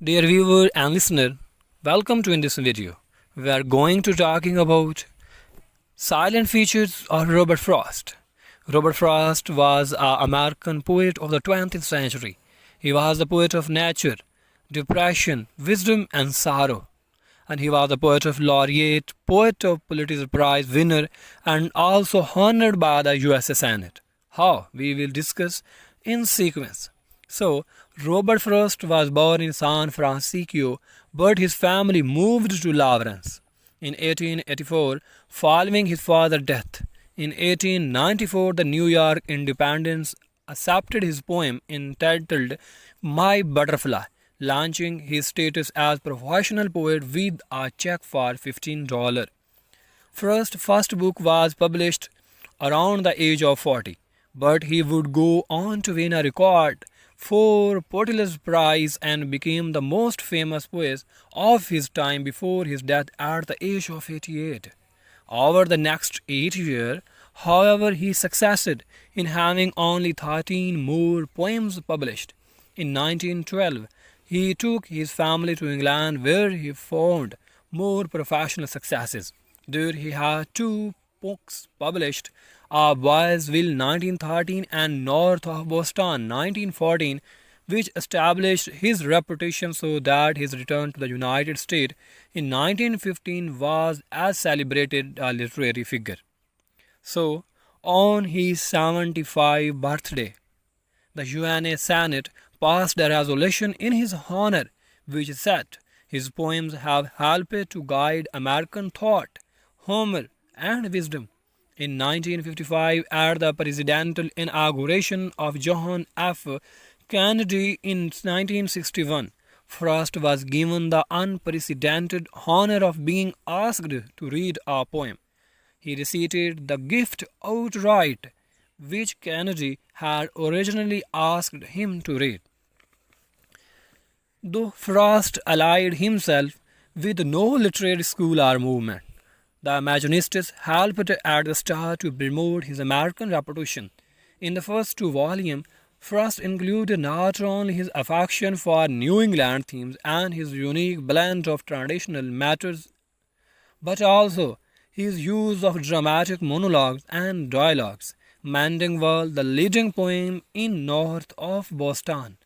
Dear viewer and listener, welcome to in this video. We are going to talking about silent features of Robert Frost. Robert Frost was an American poet of the 20th century. He was the poet of nature, depression, wisdom and sorrow. And he was the poet of laureate, poet of Pulitzer Prize winner and also honored by the US Senate. How? We will discuss in sequence. So, Robert Frost was born in San Francisco, but his family moved to Lawrence in 1884 following his father's death. In 1894, the New York Independent accepted his poem entitled My Butterfly, launching his status as professional poet with a check for $15. Frost's first book was published around the age of 40, but he would go on to win a record for Pulitzer Prize and became the most famous poet of his time before his death at the age of 88. Over the next 8 years, however, he succeeded in having only 13 more poems published. In 1912, he took his family to England where he found more professional successes. There he had two books published, A Boy's Will 1913 and North of Boston 1914, which established his reputation so that his return to the United States in 1915 was as celebrated a literary figure. So, on his 75th birthday, the UN Senate passed a resolution in his honor which said his poems have helped to guide American thought, humor, and wisdom. In 1955, at the presidential inauguration of John F. Kennedy in 1961, Frost was given the unprecedented honor of being asked to read a poem. He recited the gift outright, which Kennedy had originally asked him to read. Though Frost allied himself with no literary school or movement, the Imaginists helped at the start to promote his American reputation. In the first two volumes, Frost included not only his affection for New England themes and his unique blend of traditional matters, but also his use of dramatic monologues and dialogues. Mandingwell, the leading poem in North of Boston,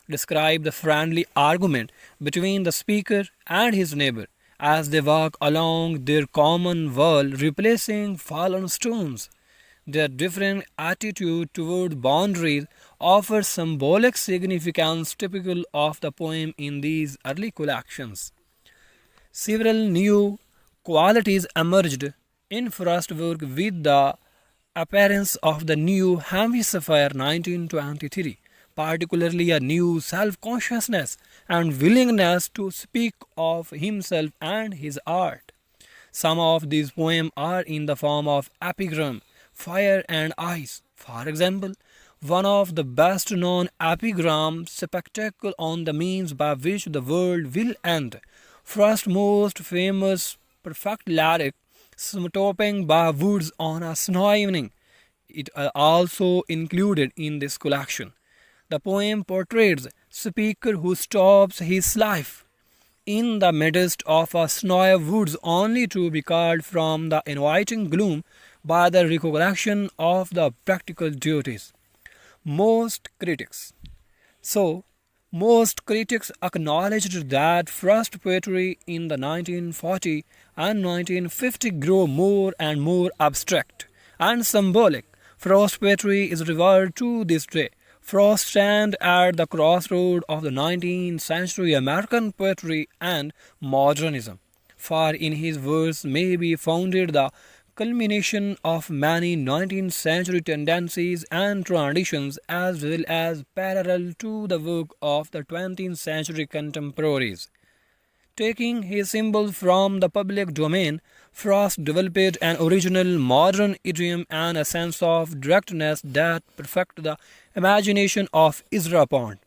described the friendly argument between the speaker and his neighbor as they walk along their common world, replacing fallen stones. Their different attitude toward boundaries offers symbolic significance typical of the poem in these early collections. Several new qualities emerged in Frost's work with the appearance of the New Hemisphere 1923, particularly a new self-consciousness and willingness to speak of himself and his art. Some of these poems are in the form of epigram, fire and ice. For example, one of the best known epigram, spectacle on the means by which the world will end. Frost's most famous perfect lyric, stopping by woods on a snowy evening, it also included in this collection. The poem portrays a speaker who stops his life in the midst of a snowy woods only to be called from the inviting gloom by the recollection of the practical duties. Most critics. Most critics acknowledged that Frost poetry in the 1940 and 1950 grew more and more abstract and symbolic. Frost poetry is revered to this day. Frost stands at the crossroad of the 19th century American poetry and modernism, for in his verse may be found the culmination of many 19th century tendencies and traditions as well as parallel to the work of the 20th century contemporaries. Taking his symbols from the public domain, Frost developed an original modern idiom and a sense of directness that perfect the imagination of Ezra Pound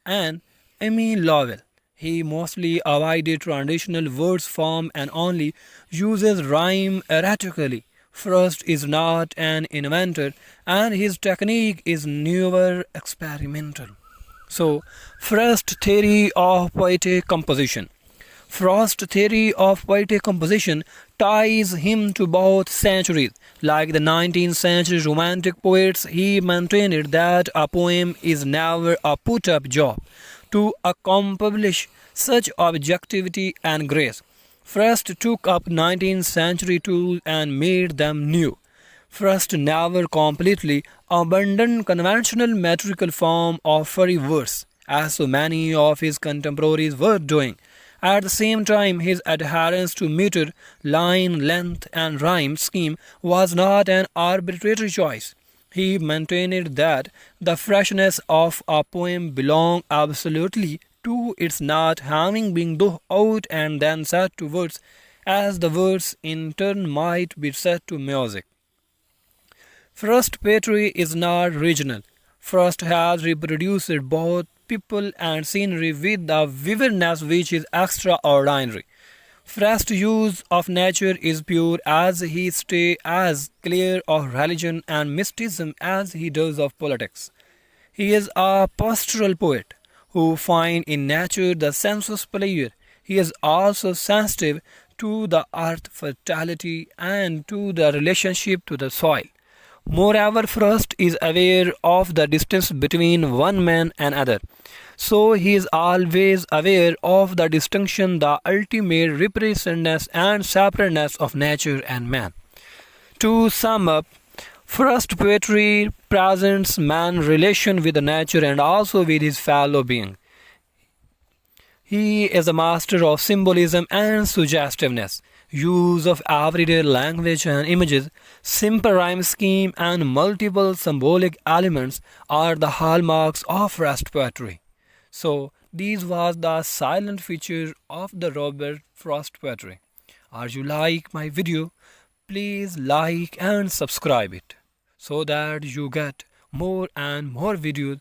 and Emile Lowell. He mostly avoided traditional words form and only uses rhyme erratically. Frost is not an inventor and his technique is never experimental. So, first theory of poetic composition. Frost's theory of poetic composition ties him to both centuries. Like the 19th century Romantic poets, he maintained that a poem is never a put up job to accomplish such objectivity and grace. Frost took up 19th century tools and made them new. Frost never completely abandoned conventional metrical form of furry verse, as so many of his contemporaries were doing. At the same time, his adherence to meter, line length, and rhyme scheme was not an arbitrary choice. He maintained that the freshness of a poem belonged absolutely to its not having been thought out and then set to words, as the words in turn might be set to music. Frost poetry is not regional. Frost has reproduced both people and scenery with a vividness which is extraordinary. Frost's use of nature is pure as he stays as clear of religion and mysticism as he does of politics. He is a pastoral poet who finds in nature the sensuous pleasure. He is also sensitive to the earth's fertility and to the relationship to the soil. Moreover, Frost is aware of the distance between one man and another. So he is always aware of the distinction, the ultimate representness and separateness of nature and man. To sum up, Frost poetry presents man's relation with nature and also with his fellow being. He is a master of symbolism and suggestiveness, use of everyday language and images, simple rhyme scheme, and multiple symbolic elements are the hallmarks of Frost poetry. So, these was the silent feature of the Robert Frost poetry. Are you like my video? Please like and subscribe it so that you get more and more videos